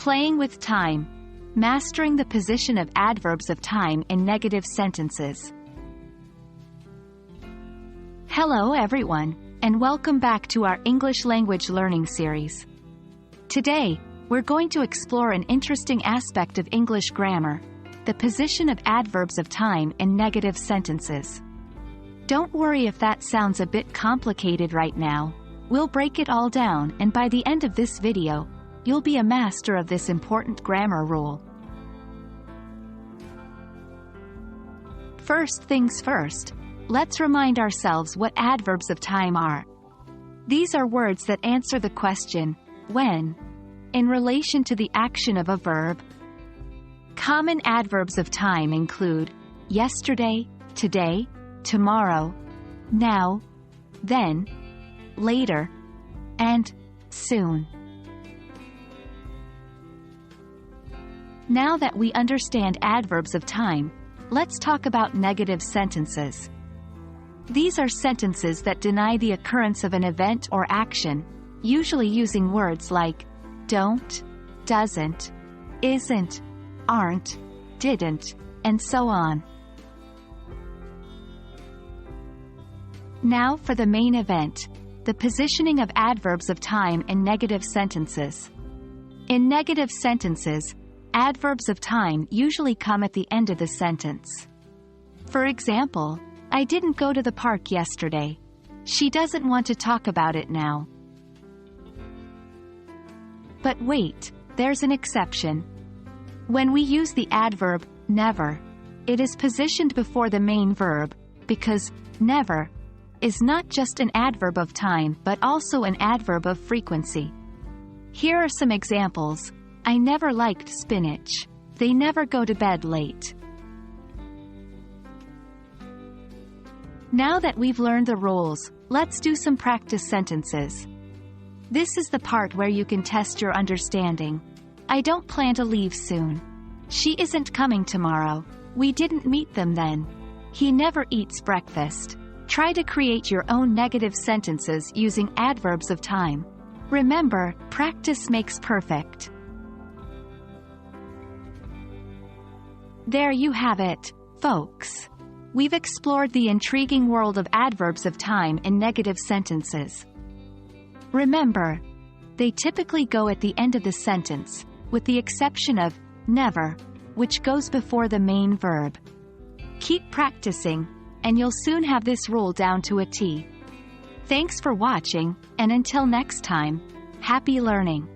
Playing with time. Mastering the position of adverbs of time in negative sentences. Hello everyone, and welcome back to our English language learning series. Today, we're going to explore an interesting aspect of English grammar, the position of adverbs of time in negative sentences. Don't worry if that sounds a bit complicated right now. We'll break it all down, and by the end of this video, you'll be a master of this important grammar rule. First things first, let's remind ourselves what adverbs of time are. These are words that answer the question, when, in relation to the action of a verb. Common adverbs of time include yesterday, today, tomorrow, now, then, later, and soon. Now that we understand adverbs of time, let's talk about negative sentences. These are sentences that deny the occurrence of an event or action, usually using words like don't, doesn't, isn't, aren't, didn't, and so on. Now for the main event, the positioning of adverbs of time in negative sentences. In negative sentences, adverbs of time usually come at the end of the sentence. For example, I didn't go to the park yesterday. She doesn't want to talk about it now. But wait, there's an exception. When we use the adverb never, it is positioned before the main verb, because never is not just an adverb of time but also an adverb of frequency. Here are some examples. I never liked spinach. They never go to bed late. Now that we've learned the rules, let's do some practice sentences. This is the part where you can test your understanding. I don't plan to leave soon. She isn't coming tomorrow. We didn't meet them then. He never eats breakfast. Try to create your own negative sentences using adverbs of time. Remember, practice makes perfect. There you have it, folks. We've explored the intriguing world of adverbs of time in negative sentences. Remember, they typically go at the end of the sentence, with the exception of never, which goes before the main verb. Keep practicing, and you'll soon have this rule down to a T. Thanks for watching, and until next time, happy learning!